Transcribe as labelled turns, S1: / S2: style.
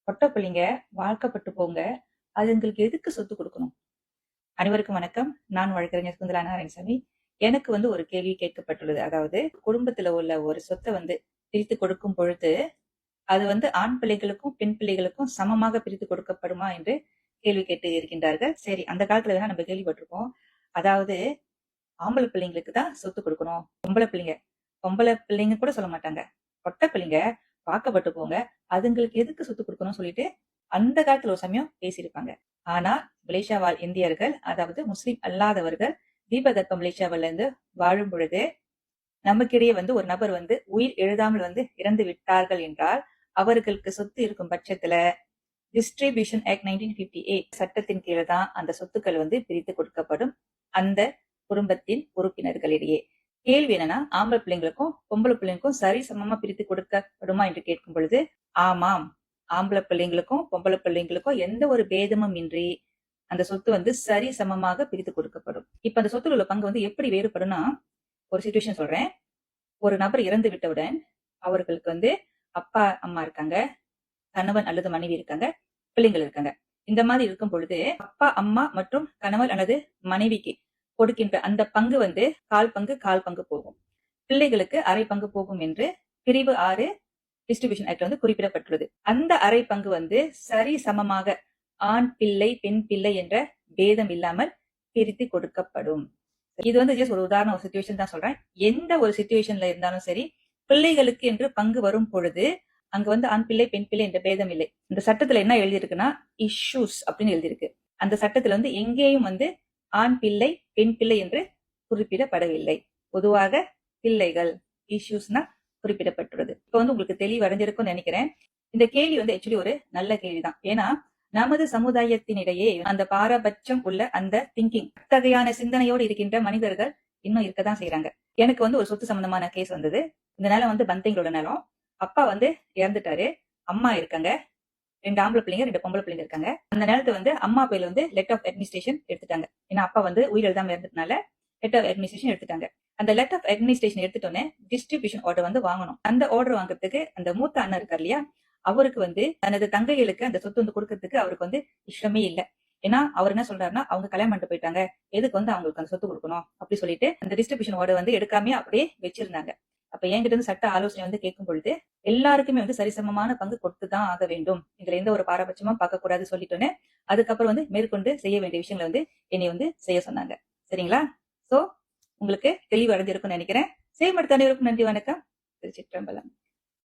S1: பொட்ட பிள்ளைங்க வாழ்க்கப்பட்டு போங்க. அதுங்களுக்கு எதுக்கு சொத்து கொடுக்கணும்? அனைவருக்கும் வணக்கம். நான் வழக்கறிஞர் சுந்தரா நாராயணசாமி. எனக்கு ஒரு கேள்வி கேட்கப்பட்டுள்ளது. அதாவது குடும்பத்துல உள்ள ஒரு சொத்தை பிரித்து கொடுக்கும் பொழுது அது ஆண் பிள்ளைகளுக்கும் பெண் பிள்ளைகளுக்கும் சமமாக பிரித்து கொடுக்கப்படுமா என்று கேள்வி கேட்டு இருக்கின்றார்கள். சரி, அந்த காலத்துல வேணா நம்ம கேள்விப்பட்டிருக்கோம். அதாவது ஆம்பளை பிள்ளைங்களுக்கு தான் சொத்து கொடுக்கணும், பொம்பளை பிள்ளைங்க கூட சொல்ல மாட்டாங்க. பொட்ட பிள்ளைங்க வாக்கப்பட்டு போங்க, அதுங்களுக்கு எதுக்கு சொத்து கொடுக்கணும்னு சொல்லிட்டு அந்த காலத்துல ஒரு சமயம் பேசியிருப்பாங்க. ஆனா மலேசியா வாழ் இந்தியர்கள், அதாவது முஸ்லிம் அல்லாதவர்கள் தீபகற்ப மலேசியாவில இருந்து வாழும் பொழுது நமக்கிடையே ஒரு நபர் உயிர் எழுதாமல் இறந்து விட்டார்கள் என்றால் அவர்களுக்கு சொத்து இருக்கும் பட்சத்துல டிஸ்ட்ரிபியூஷன் ஆக்ட் 1958 சட்டத்தின் கீழே தான் அந்த சொத்துக்கள் பிரித்து கொடுக்கப்படும் அந்த குடும்பத்தின் உறுப்பினர்களிடையே. கேள்வி என்னன்னா, ஆம்பளை பிள்ளைங்களுக்கும் பொம்பளை பிள்ளைங்களுக்கும் சரி சமமா பிரித்து கொடுக்கப்படுமா என்று கேட்கும் பொழுது ஆமாம், ஆம்பளை பிள்ளைங்களுக்கும் பொம்பளை பிள்ளைங்களுக்கும் எந்த ஒரு பேதமும் இன்றி அந்த சொத்து சரி சமமாக பிரித்து கொடுக்கப்படும். இப்ப அந்த சொத்துல உள்ள பங்கு எப்படி வேறுபடும்னா, ஒரு சிச்சுவேஷன் சொல்றேன். ஒரு நபர் இறந்து விட்டவுடன் அவர்களுக்கு அப்பா அம்மா இருக்காங்க, கணவன் அல்லது மனைவி இருக்காங்க, பிள்ளைங்கள் இருக்காங்க. இந்த மாதிரி இருக்கும் பொழுது அப்பா அம்மா மற்றும் கணவன் அல்லது மனைவிக்கு கொடுக்கின்ற அந்த பங்கு கால் பங்கு போகும். பிள்ளைகளுக்கு அரை பங்கு போகும் என்று பிரிவு 6 டிஸ்ட்ரிபியூஷன் ஆக்ட்ல குறிப்பிடப்பட்டுள்ளது. அந்த அரை பங்கு சரி சமமாக ஆண் பிள்ளை பெண் பிள்ளை என்ற பேதம் இல்லாமல் பிரித்து கொடுக்கப்படும். இது ஜஸ்ட் ஒரு உதாரண ஒரு சிச்சுவேஷன் தான் சொல்றேன். எந்த ஒரு சிச்சுவேஷன்ல இருந்தாலும் சரி, பிள்ளைகளுக்கு என்று பங்கு வரும் பொழுது அங்க ஆண் பிள்ளை பெண் பிள்ளை என்ற பேதம் இல்லை. இந்த சட்டத்துல என்ன எழுதியிருக்குன்னா இஷ்யூஸ் அப்படின்னு எழுதியிருக்கு. அந்த சட்டத்துல எங்கேயும் ஆண் பிள்ளை பெண் பிள்ளை என்று குறிப்பிடப்படவில்லை. பொதுவாக பிள்ளைகள் இஷ்யூஸ்னா குறிப்பிடப்பட்டுள்ளது. இப்ப உங்களுக்கு தெளிவடைஞ்சிருக்கும்னு நினைக்கிறேன். இந்த கேள்வி ஆக்சுவலி ஒரு நல்ல கேள்விதான். ஏன்னா நமது சமுதாயத்தினிடையே அந்த பாரபட்சம் உள்ள அந்த திங்கிங், அத்தகையான சிந்தனையோடு இருக்கின்ற மனிதர்கள் இன்னும் இருக்கதான் செய்யறாங்க. எனக்கு ஒரு சொத்து சம்பந்தமான கேஸ் வந்தது. இந்த நிலம் பந்தைங்களோட நிலம். அப்பா இறந்துட்டாரு, அம்மா இருக்காங்க, 2 ஆம்பளை பிள்ளைங்க 2 பொம்பளை பிள்ளைங்க இருக்காங்க. அந்த நேரத்தை அம்மா பேர்ல லெட்டர் ஆஃப் அட்மினிஸ்ட்ரேஷன் எடுத்துட்டாங்க. ஏன்னா அப்பா உயிர் எழுதாம இருந்ததுனால லெட்டர் ஆஃப் அட்மினிஸ்ட்ரேஷன் எடுத்துட்டாங்க. அந்த லெட்டர் ஆஃப் அட்மினிஸ்ட்ரேஷன் எடுத்துட்டோன்னே டிஸ்ட்ரிபியூஷன் ஆர்டர் வாங்கணும். அந்த ஆர்டர் வாங்குறதுக்கு அந்த மூத்த அண்ணன் இருக்கார் இல்லையா, அவருக்கு தனது தங்கைகளுக்கு அந்த சொத்து கொடுக்கறதுக்கு அவருக்கு இஷ்டமே இல்லை. ஏன்னா அவர் என்ன சொல்றாருன்னா, அவங்க கல்யாணம் பண்ணிட்டு போயிட்டாங்க, எதுக்கு அவங்களுக்கு அந்த சொத்து கொடுக்கணும் அப்படி சொல்லிட்டு அந்த டிஸ்ட்ரிபியூஷன் ஆர்டர் எடுக்காம அப்படியே வச்சிருந்தாங்க. அப்ப என்கிட்ட சட்ட ஆலோசனை கேட்கும் பொழுது எல்லாருக்குமே சரிசமமான பங்கு கொடுத்துதான் ஆக வேண்டும், இதுல எந்த ஒரு பாரபட்சமும் பார்க்க கூடாது சொல்லிட்டோன்னே அதுக்கப்புறம் மேற்கொண்டு செய்ய வேண்டிய விஷயங்களை என்னை செய்ய சொன்னாங்க. சரிங்களா? சோ உங்களுக்கு தெளிவு அடைஞ்சிருக்கும்னு நினைக்கிறேன். செய்மடுத்த அனைவருக்கும் நன்றி, வணக்கம். திருச்சிற்றம்பலம்.